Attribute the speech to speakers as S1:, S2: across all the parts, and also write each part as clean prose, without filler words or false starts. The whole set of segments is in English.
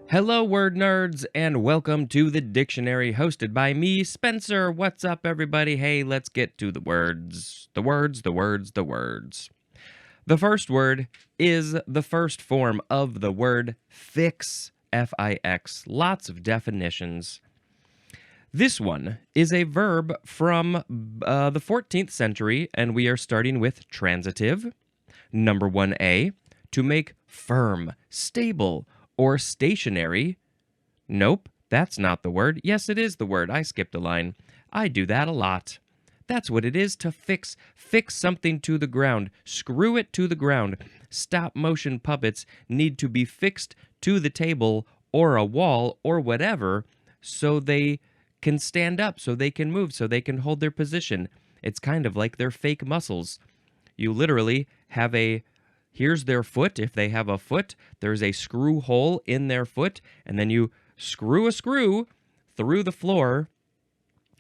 S1: Hello, word nerds, and welcome to the dictionary hosted by me, Spencer. What's up, everybody? Hey, let's get to the words. The words, the words, the words. The first word is the first form of the word fix, F-I-X. Lots of definitions. This one is a verb from the 14th century, and we are starting with transitive. Number 1A, to make firm, stable, or stationary. Nope, that's not the word. Yes, it is the word. I skipped a line. I do that a lot. That's what it is to fix. Fix something to the ground. Screw it to the ground. Stop motion puppets need to be fixed to the table or a wall or whatever so they can stand up, so they can move, so they can hold their position. It's kind of like their fake muscles. You literally have here's their foot. If they have a foot, there's a screw hole in their foot, and then you screw a screw through the floor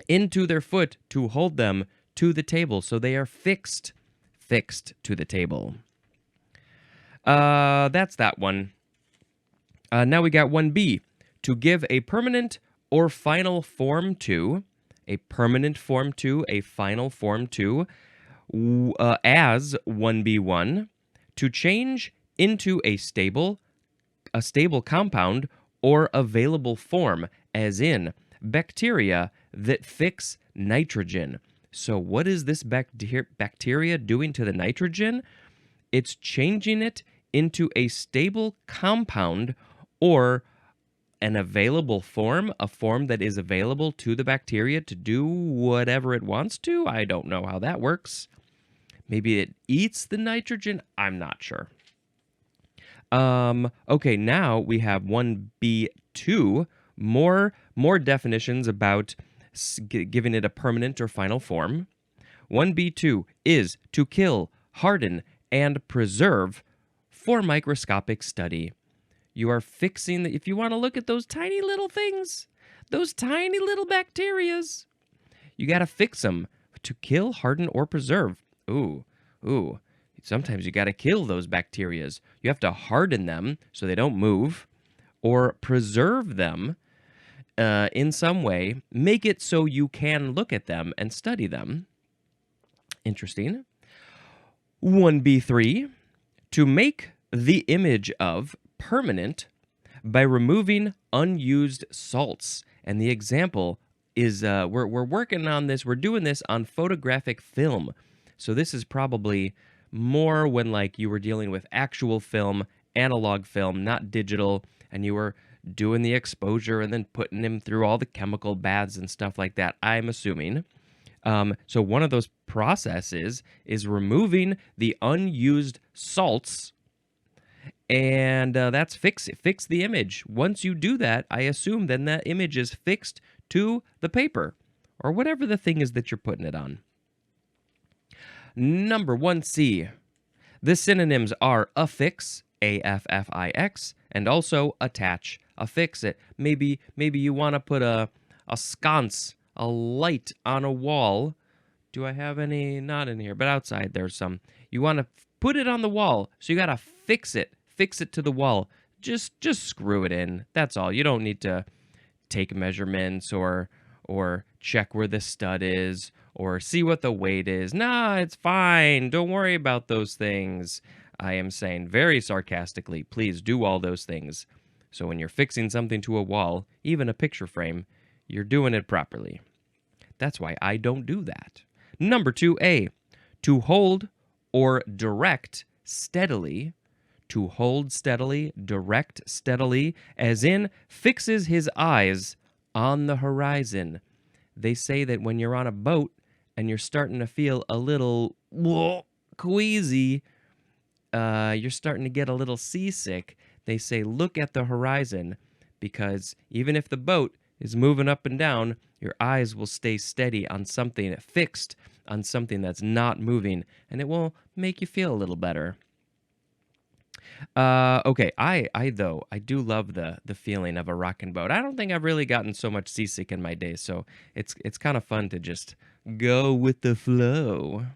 S1: into their foot to hold them to the table. So they are fixed to the table. That's that one. Now we got 1B, to give a permanent or final form to, a permanent form to, a final form to, as 1B1, to change into a stable compound or available form, as in bacteria that fix nitrogen. So what is this bacteria doing to the nitrogen? It's changing it into a stable compound or an available form, a form that is available to the bacteria to do whatever it wants to. I don't know how that works. Maybe it eats the nitrogen. I'm not sure. Okay, now we have 1B2, more definitions about giving it a permanent or final form. 1B2 is to kill, harden, and preserve for microscopic study. You are fixing, if you want to look at those tiny little things, those tiny little bacterias, you got to fix them to kill, harden, or preserve. Ooh. Sometimes you got to kill those bacterias. You have to harden them so they don't move, or preserve them in some way. Make it so you can look at them and study them. Interesting. 1B3, to make the image of permanent by removing unused salts. And the example is we're working on this. We're doing this on photographic film. So this is probably more when like you were dealing with actual film, analog film, not digital, and you were doing the exposure and then putting them through all the chemical baths and stuff like that, I'm assuming. So one of those processes is removing the unused salts, and that's fix the image. Once you do that, I assume then that image is fixed to the paper or whatever the thing is that you're putting it on. Number 1C. The synonyms are affix, A-F-F-I-X, and also attach, affix it. Maybe you want to put a sconce, a light on a wall. Do I have any? Not in here, but outside there's some. You want to put it on the wall, so you got to fix it to the wall. Just screw it in. That's all. You don't need to take measurements or check where the stud is or see what the weight is. Nah, it's fine. Don't worry about those things. I am saying very sarcastically, please do all those things. So when you're fixing something to a wall, even a picture frame, you're doing it properly. That's why I don't do that. Number 2A, to hold or direct steadily. To hold steadily, direct steadily, as in fixes his eyes on the horizon. They say that when you're on a boat and you're starting to feel a little queasy, you're starting to get a little seasick, they say look at the horizon, because even if the boat is moving up and down, your eyes will stay steady on something, fixed on something that's not moving, and it will make you feel a little better. Okay, I do love the feeling of a rocking boat. I don't think I've really gotten so much seasick in my days, so it's kind of fun to just go with the flow.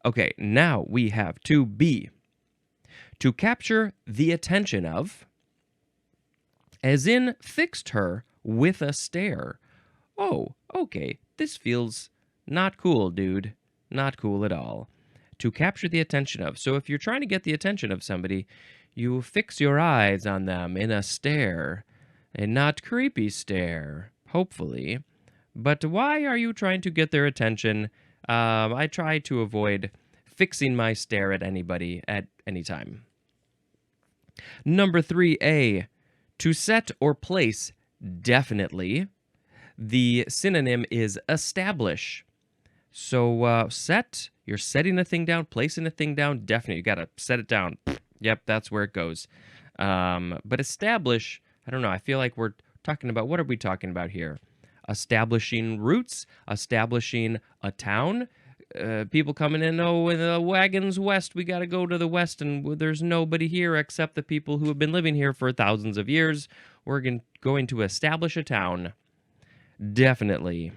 S1: Okay, now we have 2B. To capture the attention of, as in fixed her with a stare. Oh, okay, this feels not cool, dude. Not cool at all. To capture the attention of. So if you're trying to get the attention of somebody, you fix your eyes on them in a stare, a not creepy stare, hopefully. But why are you trying to get their attention? I try to avoid fixing my stare at anybody at any time. Number 3A, to set or place definitely. The synonym is establish. So set, you're setting a thing down, placing a thing down, definitely. You got to set it down. Yep, that's where it goes. But establish, I don't know. I feel like we're talking about, what are we talking about here? Establishing roots, establishing a town. People coming in, oh, in the wagons west, we got to go to the west, and there's nobody here except the people who have been living here for thousands of years. We're going to establish a town. Definitely.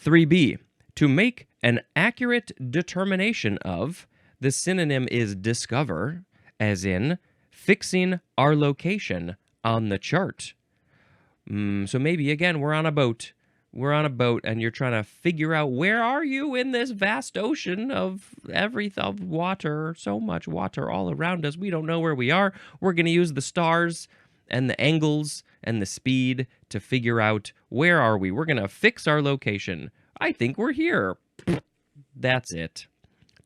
S1: 3B, to make an accurate determination of, the synonym is discover, as in fixing our location on the chart. So maybe, again, we're on a boat. We're on a boat, and you're trying to figure out, where are you in this vast ocean of water, so much water all around us. We don't know where we are. We're going to use the stars and the angles and the speed to figure out, where are we. We're going to fix our location. I think we're here. That's it.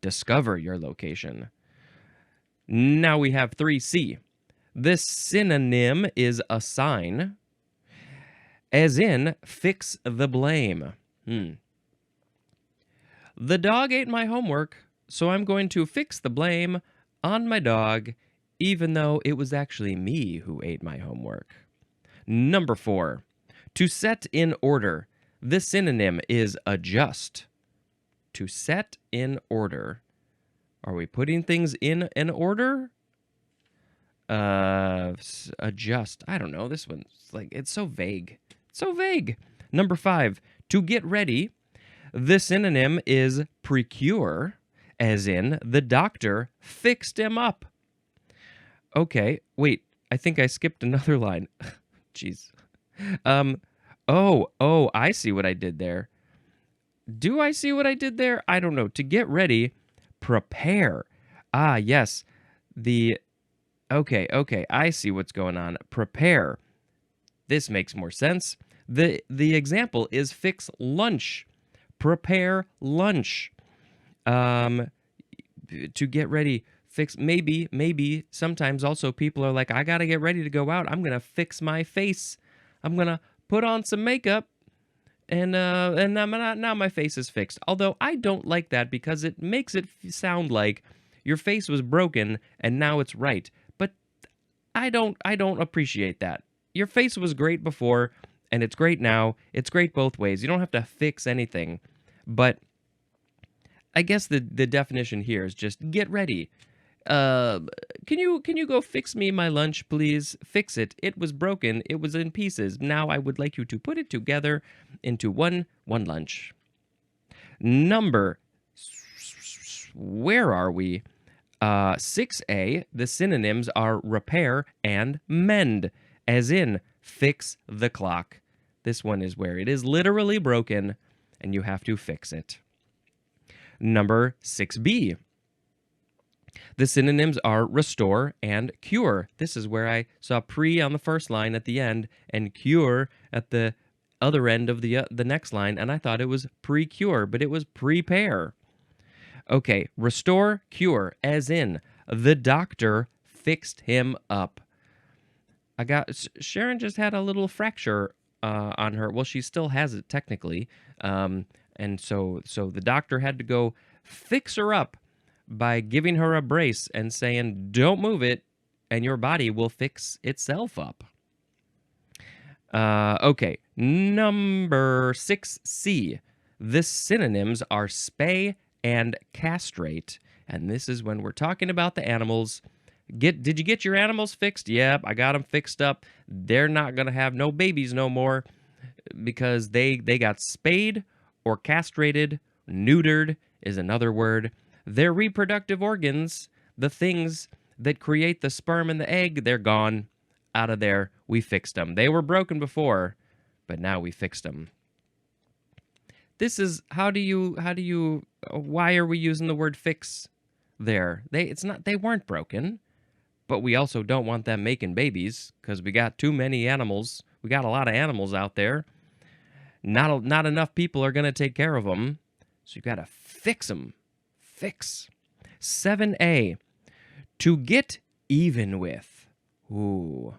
S1: Discover your location. Now we have 3C. This synonym is assign, as in fix the blame. The dog ate my homework, so I'm going to fix the blame on my dog, even though it was actually me who ate my homework. Number 4, to set in order. This synonym is adjust. To set in order. Are we putting things in an order? Adjust. I don't know. This one's like, it's so vague. So vague. Number 5, to get ready. The synonym is procure, as in the doctor fixed him up. Okay, wait, I think I skipped another line. Jeez. Oh, I see what I did there. Do I see what I did there? I don't know. To get ready, prepare. Ah, yes. Okay, I see what's going on. Prepare. This makes more sense. The example is fix lunch. Prepare lunch. To get ready, fix, maybe sometimes also people are like, I got to get ready to go out. I'm going to fix my face. I'm going to put on some makeup and now my face is fixed. Although I don't like that, because it makes it sound like your face was broken and now it's right. But I don't appreciate that. Your face was great before and it's great now. It's great both ways. You don't have to fix anything. But I guess the definition here is just get ready. Can you go fix me my lunch, please? Fix it. It was broken. It was in pieces. Now I would like you to put it together into one lunch. Number, where are we? 6A, the synonyms are repair and mend, as in fix the clock. This one is where it is literally broken and you have to fix it. Number 6B. The synonyms are restore and cure. This is where I saw pre on the first line at the end and cure at the other end of the next line, and I thought it was pre-cure, but it was prepare. Okay, restore, cure, as in the doctor fixed him up. Sharon just had a little fracture on her. Well, she still has it technically, and so the doctor had to go fix her up by giving her a brace and saying, don't move it, and your body will fix itself up. Okay, number 6C. The synonyms are spay and castrate, and this is when we're talking about the animals. Did you get your animals fixed? Yep, I got them fixed up. They're not going to have no babies no more because they got spayed or castrated. Neutered is another word. Their reproductive organs, the things that create the sperm and the egg, they're gone. out of there. We fixed them. They were broken before, but now we fixed them. This is why are we using the word fix there? They weren't broken, but we also don't want them making babies because we got too many animals. We got a lot of animals out there. Not enough people are going to take care of them. So you got to fix them. Fix. 7A. To get even with. Ooh.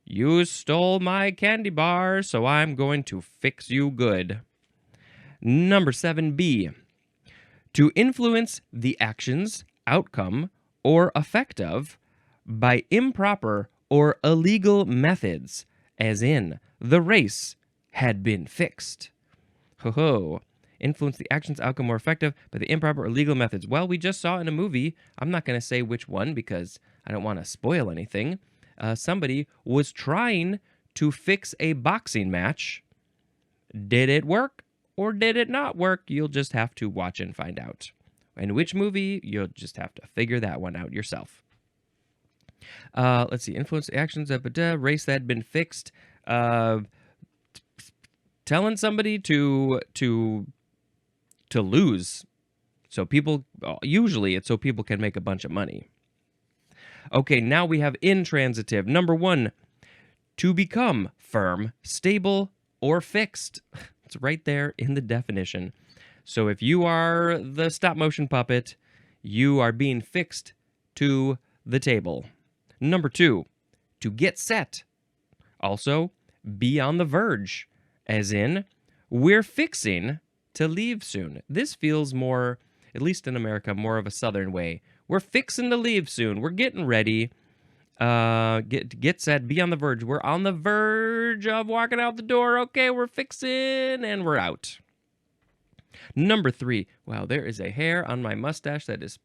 S1: You stole my candy bar, so I'm going to fix you good. Number 7B. To influence the actions, outcome, or effect of by improper or illegal methods, as in, the race had been fixed. Ho-ho. Influence the actions, outcome, or effective by the improper or illegal methods. Well, we just saw in a movie, I'm not going to say which one because I don't want to spoil anything. Somebody was trying to fix a boxing match. Did it work or did it not work? You'll just have to watch and find out. In which movie, you'll just have to figure that one out yourself. Let's see. Influence the actions of a race that had been fixed. Telling somebody to lose. So people, usually it's so people can make a bunch of money. Okay, now we have intransitive. Number 1, to become firm, stable, or fixed. It's right there in the definition. So if you are the stop motion puppet, you are being fixed to the table. Number 2, to get set. Also, be on the verge, as in, we're fixing to leave soon. This feels more, at least in America, more of a southern way. We're fixing to leave soon. We're getting ready. Get set, be on the verge. We're on the verge of walking out the door. Okay, we're fixing, and we're out. Number 3. Wow, there is a hair on my mustache that is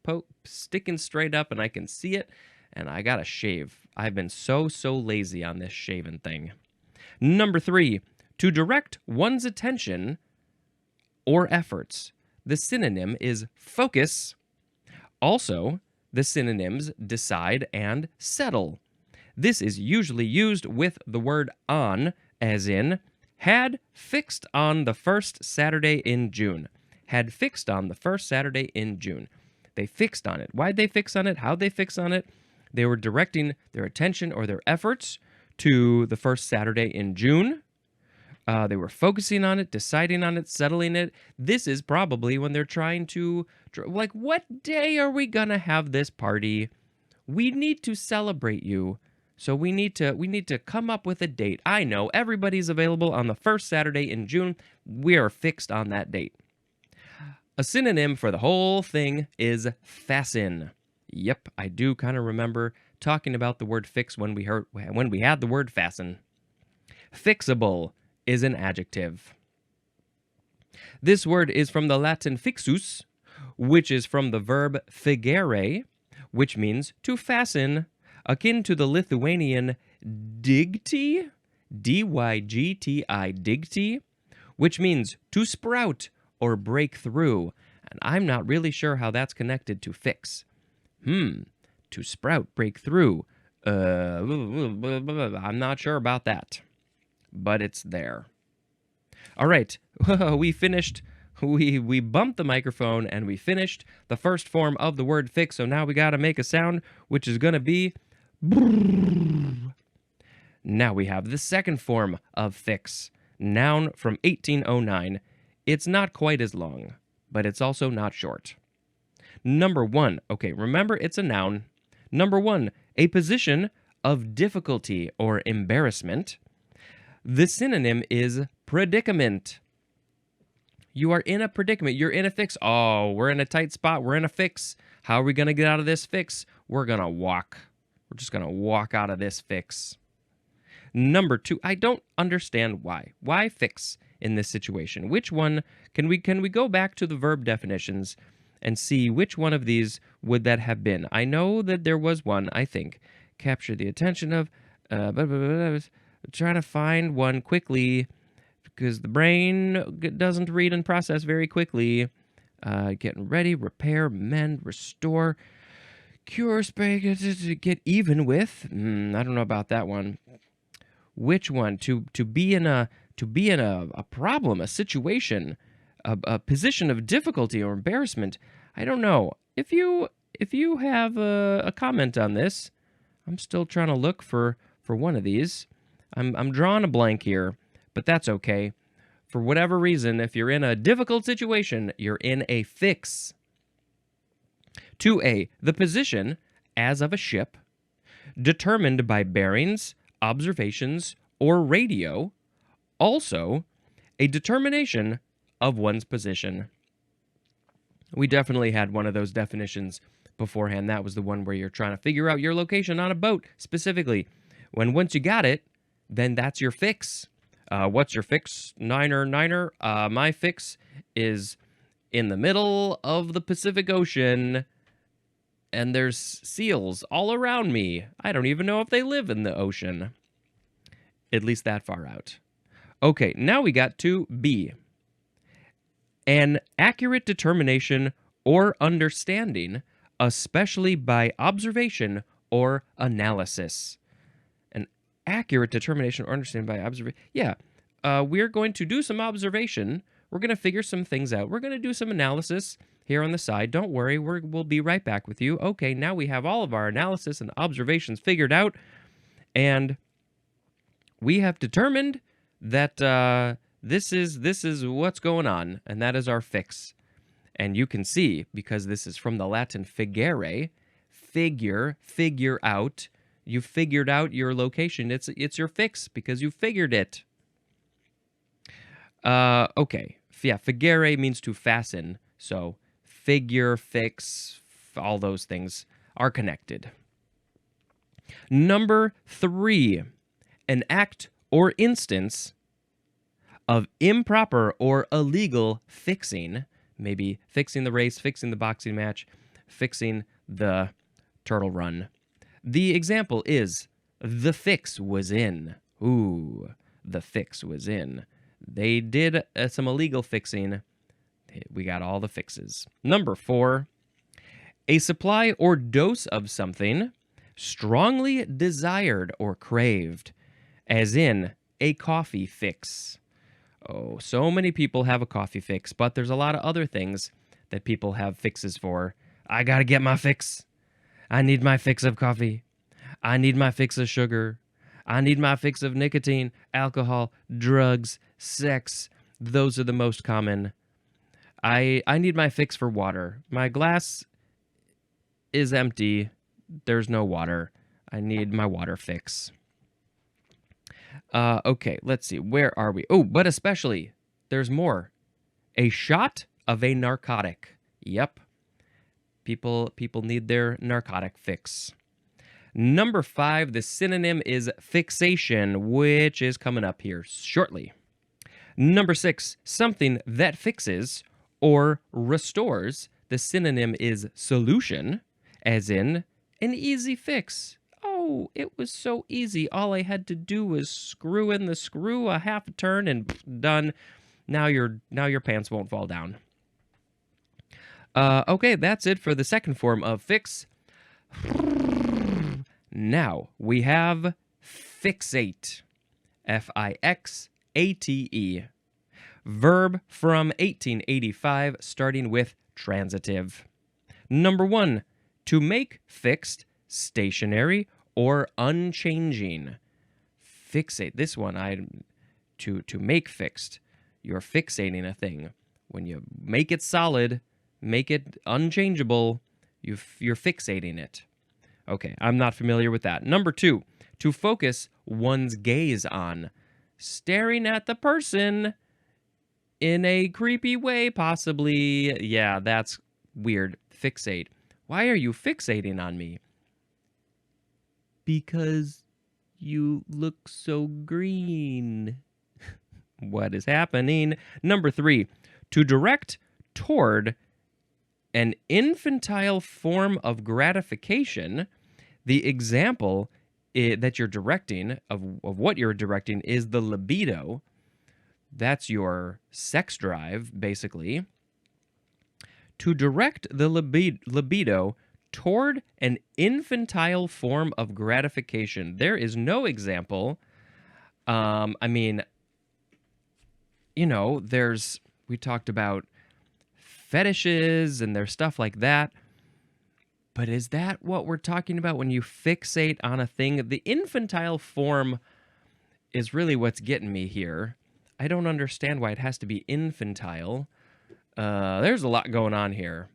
S1: sticking straight up, and I can see it, and I gotta shave. I've been so lazy on this shaving thing. Number 3. To direct one's attention or efforts. The synonym is focus. Also, the synonyms decide and settle. This is usually used with the word on, as in, had fixed on the first Saturday in June. Had fixed on the first Saturday in June. They fixed on it. Why'd they fix on it? How'd they fix on it? They were directing their attention or their efforts to the first Saturday in June. They were focusing on it, deciding on it, settling it. This is probably when they're trying to, like, what day are we gonna have this party? We need to celebrate you, so we need to come up with a date. I know everybody's available on the first Saturday in June. We are fixed on that date. A synonym for the whole thing is fasten. Yep, I do kind of remember talking about the word fix when we had the word fasten. Fixable is an adjective. This word is from the Latin fixus, which is from the verb figere, which means to fasten, akin to the Lithuanian digti, D-Y-G-T-I, digti, which means to sprout or break through. And I'm not really sure how that's connected to fix. To sprout, break through. I'm not sure about that. But it's there. All right, we finished. We bumped the microphone and we finished the first form of the word fix. So now we got to make a sound, which is going to be brrr. Now we have the second form of fix, noun from 1809. It's not quite as long, but it's also not short. Number 1, okay, remember it's a noun. Number 1, a position of difficulty or embarrassment. The synonym is predicament. You are in a predicament. You're in a fix. Oh, we're in a tight spot. We're in a fix. How are we going to get out of this fix? We're going to walk. We're just going to walk out of this fix. Number 2, I don't understand why. Why fix in this situation? Which one? Can we go back to the verb definitions and see which one of these would that have been? I know that there was one, I think. Capture the attention of... trying to find one quickly because the brain doesn't read and process very quickly. Getting ready, repair, mend, restore. Cure spaghetti to get even with. I don't know about that one. Which one? To be in a problem, a situation, a position of difficulty or embarrassment. I don't know. If you have a comment on this, I'm still trying to look for one of these. I'm drawing a blank here, but that's okay. For whatever reason, if you're in a difficult situation, you're in a fix. 2A, the position as of a ship, determined by bearings, observations, or radio. Also, a determination of one's position. We definitely had one of those definitions beforehand. That was the one where you're trying to figure out your location on a boat specifically. Once you got it, then that's your fix. What's your fix, Niner? My fix is in the middle of the Pacific Ocean, and there's seals all around me. I don't even know if they live in the ocean. At least that far out. Okay, now we got to B. An accurate determination or understanding, especially by observation or analysis. An accurate determination or understanding by observation. Yeah, we're going to do some observation. We're going to figure some things out. We're going to do some analysis here on the side. Don't worry, we'll be right back with you. Okay, now we have all of our analysis and observations figured out, and we have determined that this is what's going on, and that is our fix. And you can see, because this is from the Latin figere, figure out. You figured out your location. It's your fix because you figured it. Okay. Yeah, figere means to fasten. So figure, fix, all those things are connected. Number 3, an act or instance of improper or illegal fixing, maybe fixing the race, fixing the boxing match, fixing the turtle run. The example is, the fix was in. Ooh, the fix was in. They did some illegal fixing. We got all the fixes. Number 4, a supply or dose of something strongly desired or craved, as in a coffee fix. Oh, so many people have a coffee fix, but there's a lot of other things that people have fixes for. I gotta get my fix. I need my fix of coffee. I need my fix of sugar. I need my fix of nicotine, alcohol, drugs, sex. Those are the most common. I need my fix for water. My glass is empty. There's no water. I need my water fix. Okay, let's see. Where are we? Oh, but especially, there's more. A shot of a narcotic. Yep. People need their narcotic fix. Number 5, the synonym is fixation, which is coming up here shortly. Number 6, something that fixes or restores. The synonym is solution, as in an easy fix. Oh, it was so easy. All I had to do was screw in the screw a half a turn and done. Now your pants won't fall down. Okay, that's it for the second form of fix. Now we have fixate. F-I-X-A-T-E. Verb from 1885, starting with transitive. Number 1, to make fixed, stationary, or unchanging. Fixate. This one, to make fixed. You're fixating a thing. When you make it solid, make it unchangeable, you're fixating it. Okay, I'm not familiar with that. Number 2, to focus one's gaze on. Staring at the person in a creepy way, possibly. Yeah, that's weird. Fixate. Why are you fixating on me? Because you look so green. What is happening? Number 3, to direct toward an infantile form of gratification. The example that you're directing, of what you're directing, is the libido. That's your sex drive, basically. To direct the libido toward an infantile form of gratification. There is no example. I mean, we talked about fetishes and there's stuff like that. But is that what we're talking about when you fixate on a thing? The infantile form is really what's getting me here. I don't understand why it has to be infantile. There's a lot going on here,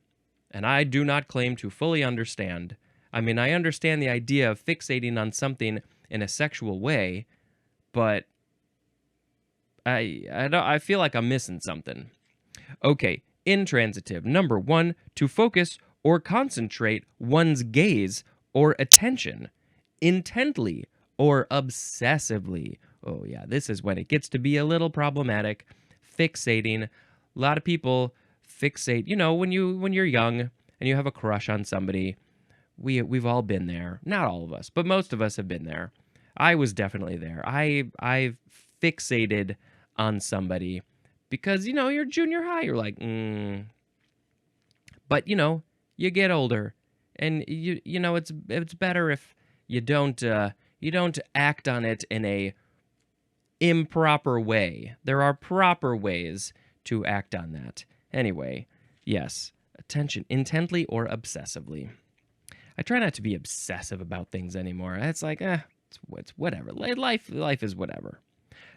S1: and I do not claim to fully understand. I mean, I understand the idea of fixating on something in a sexual way, but I feel like I'm missing something. Okay, intransitive. Number 1, to focus or concentrate one's gaze or attention intently or obsessively. Oh yeah, this is when it gets to be a little problematic. Fixating. A lot of people fixate, when you're young and you have a crush on somebody. We've all been there. Not all of us, but most of us have been there. I was definitely there. I fixated on somebody because you're junior high, you're like, but you get older, and it's better if you don't act on it in a improper way. There are proper ways to act on that. Anyway, yes, attention intently or obsessively. I try not to be obsessive about things anymore. It's like, it's whatever. Life is whatever.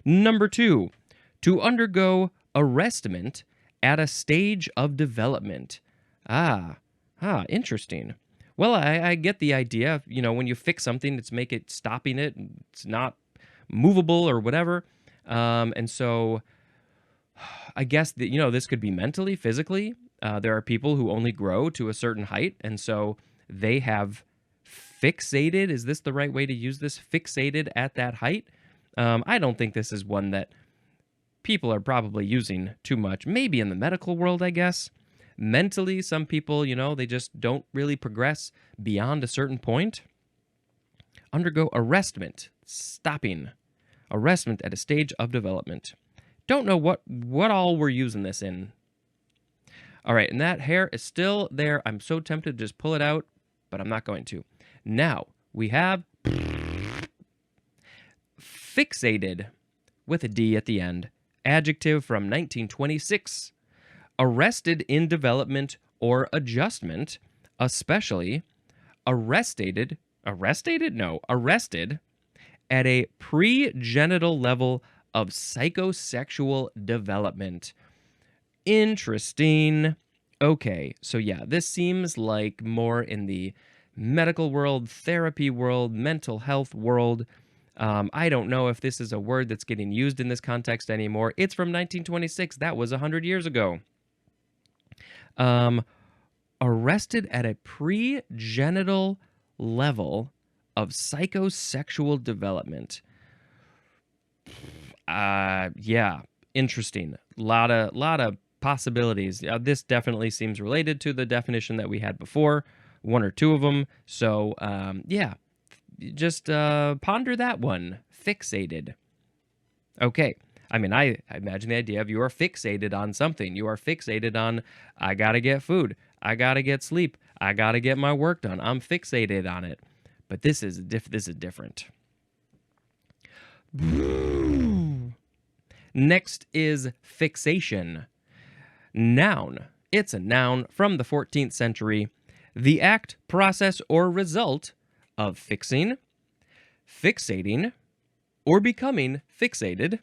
S1: Number 2, to undergo arrestment at a stage of development. Interesting. Well, I get the idea. When you fix something, it's make it stopping it. It's not movable or whatever. And so I guess that, this could be mentally, physically. There are people who only grow to a certain height, and so they have fixated. Is this the right way to use this? Fixated at that height? I don't think this is one that people are probably using too much. Maybe in the medical world, I guess. Mentally, some people, they just don't really progress beyond a certain point. Undergo arrestment, stopping. Arrestment at a stage of development. Don't know what all we're using this in. All right, and that hair is still there. I'm so tempted to just pull it out, but I'm not going to. Now, we have fixated with a D at the end. Adjective from 1926. Arrested in development or adjustment, especially arrested at a pre-genital level of psychosexual development. Interesting. Okay, so yeah, this seems like more in the medical world, therapy world, mental health world. I don't know if this is a word that's getting used in this context anymore. It's from 1926. That was 100 years ago. Arrested at a pre-genital level of psychosexual development. Yeah, interesting. Lot of possibilities. This definitely seems related to the definition that we had before, one or two of them. So, yeah, just ponder that one. Fixated. Okay. I mean, I imagine the idea of you are fixated on something. You are fixated on, I got to get food. I got to get sleep. I got to get my work done. I'm fixated on it. But this is different. Next is fixation. Noun. It's a noun from the 14th century. The act, process, or result of fixing, fixating, or becoming fixated.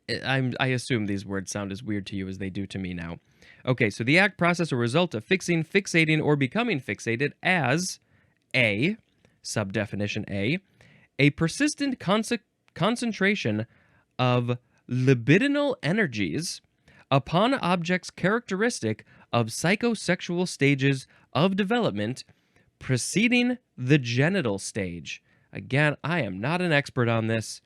S1: I assume these words sound as weird to you as they do to me now. Okay, so the act, process, or result of fixing, fixating, or becoming fixated as a, subdefinition a persistent concentration of libidinal energies upon objects characteristic of psychosexual stages of development preceding the genital stage. Again, I am not an expert on this.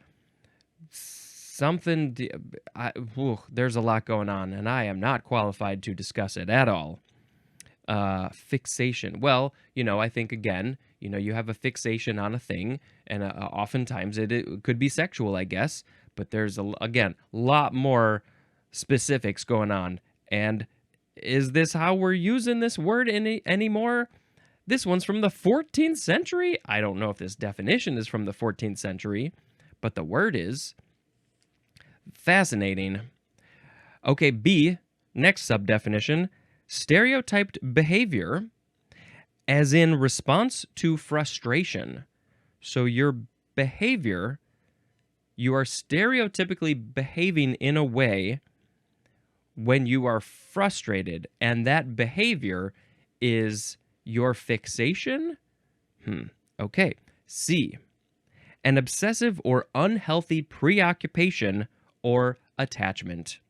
S1: There's a lot going on, and I am not qualified to discuss it at all. Fixation. Well, I think, again, you have a fixation on a thing, and oftentimes it could be sexual, I guess, but there's, a lot more specifics going on, and Is this how we're using this word anymore? This one's from the 14th century. I don't know if this definition is from the 14th century, but the word is. Fascinating. Okay, B, next sub-definition, stereotyped behavior, as in response to frustration. So your behavior, you are stereotypically behaving in a way when you are frustrated, and that behavior is your fixation? Okay. C, an obsessive or unhealthy preoccupation or attachment.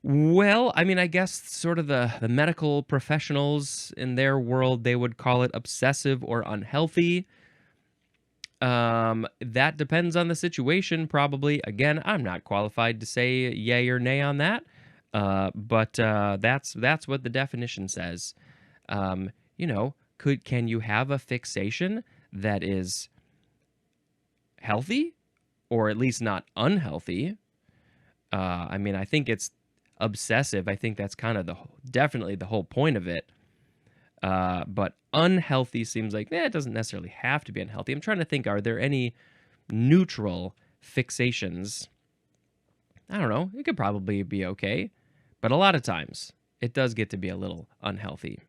S1: Well, I mean, I guess sort of the medical professionals in their world, they would call it obsessive or unhealthy. That depends on the situation, probably. Again, I'm not qualified to say yay or nay on that. But that's what the definition says. Can you have a fixation that is healthy, or at least not unhealthy? I mean, I think it's obsessive. I think that's kind of definitely the whole point of it. But unhealthy seems like, it doesn't necessarily have to be unhealthy. I'm trying to think, are there any neutral fixations? I don't know. It could probably be okay. But a lot of times, it does get to be a little unhealthy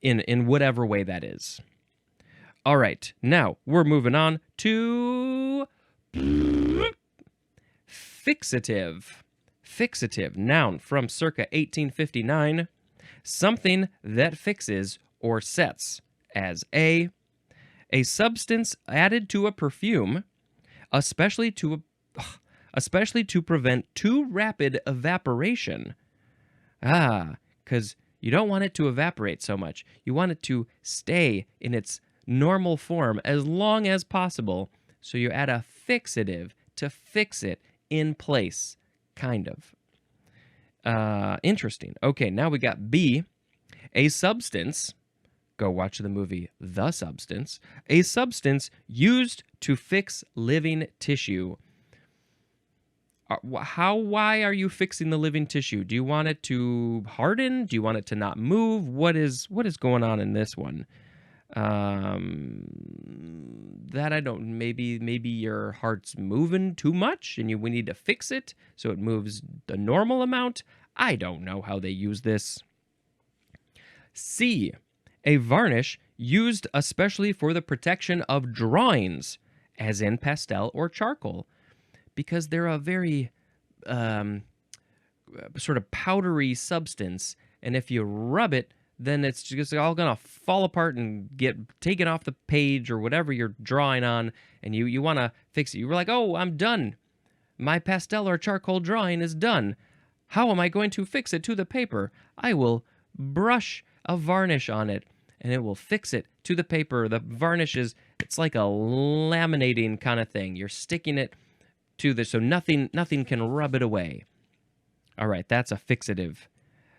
S1: in whatever way that is. All right. Now, we're moving on to fixative. Fixative, noun from circa 1859. Something that fixes or sets, as a substance added to a perfume, especially to prevent too rapid evaporation. Because you don't want it to evaporate so much. You want it to stay in its normal form as long as possible. So you add a fixative to fix it in place, kind of. Interesting. Okay, now we got B, a substance. Go watch the movie The Substance. A substance used to fix living tissue. Why are you fixing the living tissue? Do you want it to harden? Do you want it to not move? What is going on in this one? That I don't. Maybe your heart's moving too much, and we need to fix it so it moves the normal amount. I don't know how they use this. C, a varnish used especially for the protection of drawings, as in pastel or charcoal, because they're a very sort of powdery substance, and if you rub it, then it's just all gonna fall apart and get taken off the page or whatever you're drawing on, and you want to fix it. You were like, oh, I'm done. My pastel or charcoal drawing is done. How am I going to fix it to the paper? I will brush a varnish on it, and it will fix it to the paper. The varnish it's like a laminating kind of thing. You're sticking it to so nothing can rub it away. All right, that's a fixative.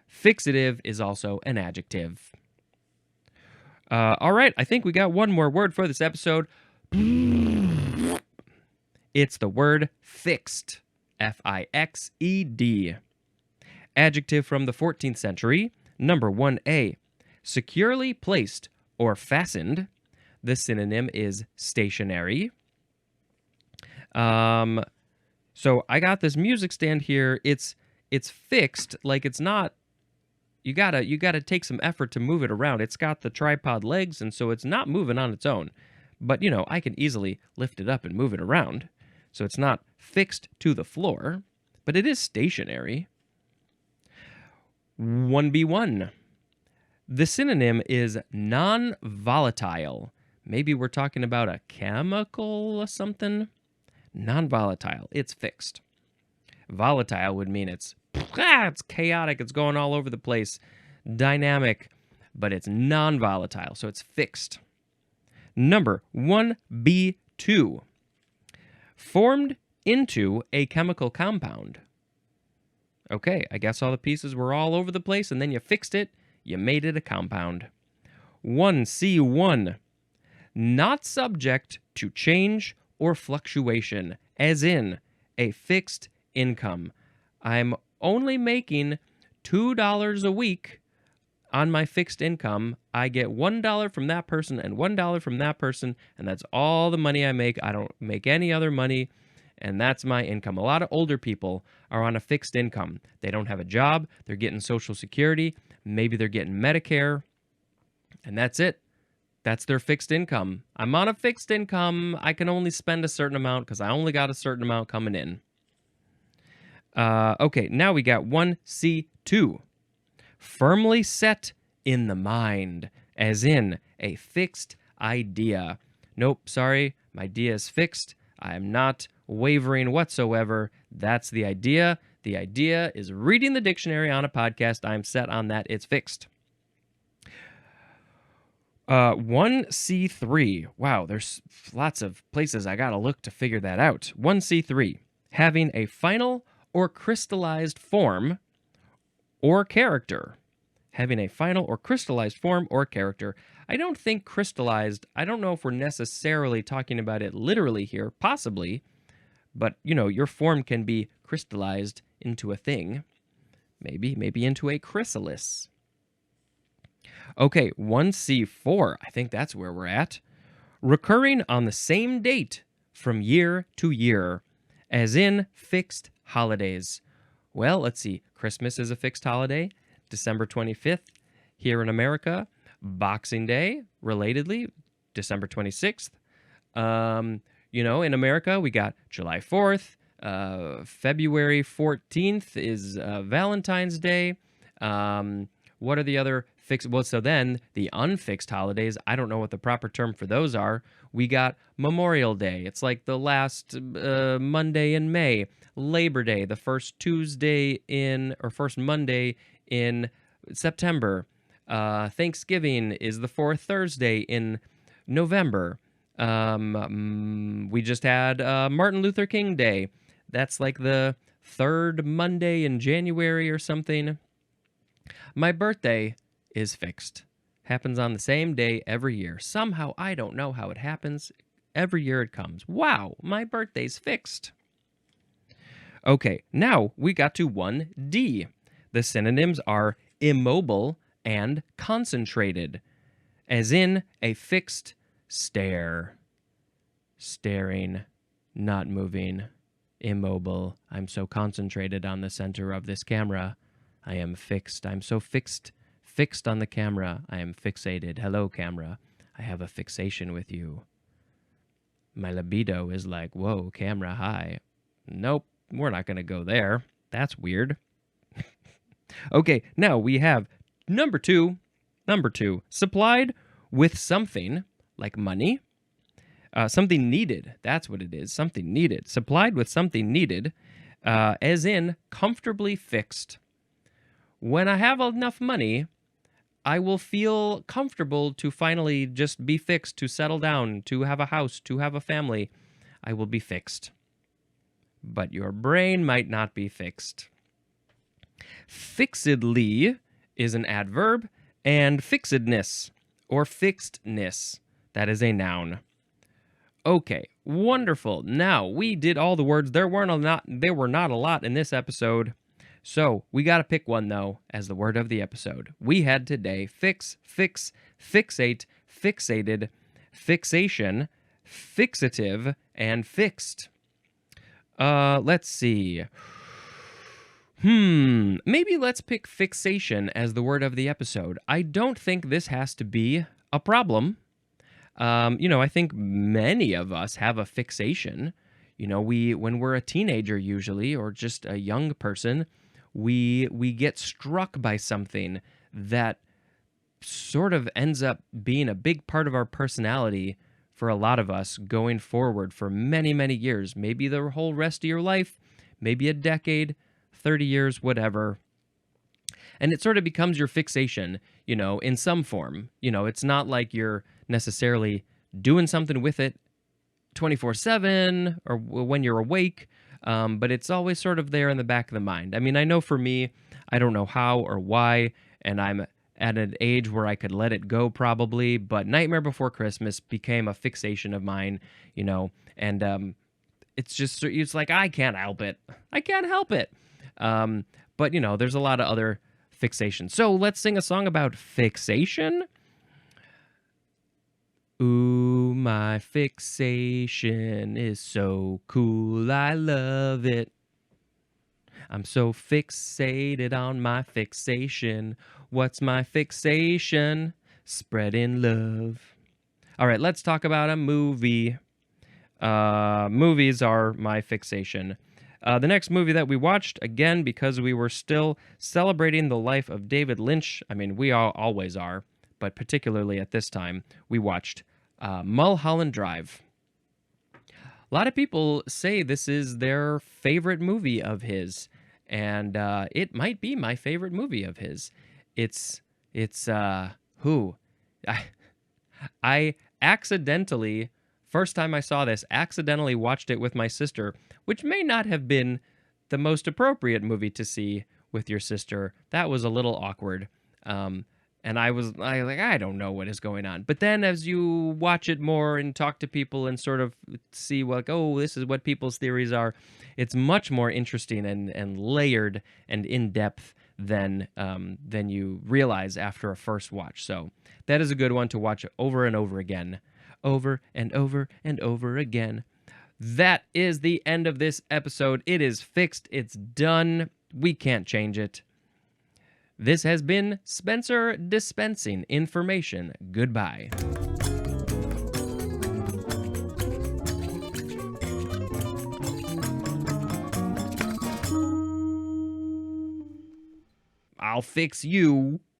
S1: Fixative is also an adjective. All right, I think we got one more word for this episode. It's the word fixed. F-I-X-E-D. Adjective from the 14th century. Number 1A. Securely placed or fastened. The synonym is stationary. So I got this music stand here. It's fixed, like it's not. You gotta take some effort to move it around. It's got the tripod legs, and so it's not moving on its own. But I can easily lift it up and move it around. So it's not fixed to the floor, but it is stationary. 1B1. The synonym is non-volatile. Maybe we're talking about a chemical or something. Non-volatile. It's fixed. Volatile would mean it's chaotic. It's going all over the place. Dynamic. But it's non-volatile, so it's fixed. Number 1B2. Formed into a chemical compound. Okay, I guess all the pieces were all over the place, and then you fixed it. You made it a compound. 1C1. Not subject to change or fluctuation, as in a fixed income. I'm only making $2 a week on my fixed income. I get $1 from that person and $1 from that person, and that's all the money I make. I don't make any other money, and that's my income. A lot of older people are on a fixed income. They don't have a job. They're getting Social Security. Maybe they're getting Medicare, and that's it. That's their fixed income. I'm on a fixed income. I can only spend a certain amount because I only got a certain amount coming in. Okay, now we got 1C2. Firmly set in the mind, as in a fixed idea. Nope, sorry, my idea is fixed. I am not wavering whatsoever. That's the idea. The idea is reading the dictionary on a podcast. I'm set on that. It's fixed. 1C3. Wow, there's lots of places I gotta look to figure that out. 1C3. Having a final or crystallized form or character. Having a final or crystallized form or character. I don't think crystallized, I don't know if we're necessarily talking about it literally here, possibly, but, your form can be crystallized into a thing. Maybe into a chrysalis. Okay, 1C4, I think that's where we're at. Recurring on the same date from year to year, as in fixed holidays. Well, let's see. Christmas is a fixed holiday, December 25th. Here in America, Boxing Day, relatedly, December 26th. In America, we got July 4th. February 14th is Valentine's Day. What are the other fixed? Well, so then the unfixed holidays, I don't know what the proper term for those are. We got Memorial Day. It's like the last Monday in May. Labor Day, the first first Monday in September. Thanksgiving is the fourth Thursday in November. We just had Martin Luther King Day. That's like the third Monday in January or something. My birthday is fixed. Happens on the same day every year. Somehow, I don't know how it happens. Every year it comes. Wow, my birthday's fixed. Okay, now we got to 1D. The synonyms are immobile and concentrated, as in a fixed stare. Staring, not moving, immobile. I'm so concentrated on the center of this camera. I am fixed. I'm so fixed on the camera. I am fixated. Hello, camera. I have a fixation with you. My libido is like, whoa, camera, hi. Nope, we're not going to go there. That's weird. Okay, now we have number two. Supplied with something like money. Something needed. That's what it is. Something needed. Supplied with something needed, as in comfortably fixed. When I have enough money, I will feel comfortable to finally just be fixed, to settle down, to have a house, to have a family. I will be fixed. But your brain might not be fixed. Fixedly is an adverb, and fixedness or fixedness, that is a noun. Okay, wonderful. Now, we did all the words. There were not a lot in this episode. So, we got to pick one, though, as the word of the episode. We had today fix, fixate, fixated, fixation, fixative, and fixed. Let's see. Maybe let's pick fixation as the word of the episode. I don't think this has to be a problem. I think many of us have a fixation. When we're a teenager usually, or just a young person, we get struck by something that sort of ends up being a big part of our personality for a lot of us going forward for many, many years, maybe the whole rest of your life, maybe a decade, 30 years, whatever. And it sort of becomes your fixation, in some form. It's not like you're necessarily doing something with it 24/7 or when you're awake, but it's always sort of there in the back of the mind. I mean, I know for me, I don't know how or why, and I'm at an age where I could let it go probably, but Nightmare Before Christmas became a fixation of mine, and it's like, I can't help it. But, there's a lot of other fixation. So let's sing a song about fixation. Ooh, my fixation is so cool, I love it. I'm so fixated on my fixation. What's my fixation? Spreading love. All right, let's talk about a movie. Movies are my fixation. The next movie that we watched, again, because we were still celebrating the life of David Lynch, I mean, we all always are, but particularly at this time, we watched Mulholland Drive. A lot of people say this is their favorite movie of his, and it might be my favorite movie of his. Who? I accidentally, first time I saw this, accidentally watched it with my sister, which may not have been the most appropriate movie to see with your sister. That was a little awkward. And I don't know what is going on. But then as you watch it more and talk to people and sort of see, like, oh, this is what people's theories are, it's much more interesting and layered and in-depth than you realize after a first watch. So that is a good one to watch over and over again. Over and over and over again. That is the end of this episode. It is fixed. It's done. We can't change it. This has been Spencer dispensing information. Goodbye. I'll fix you.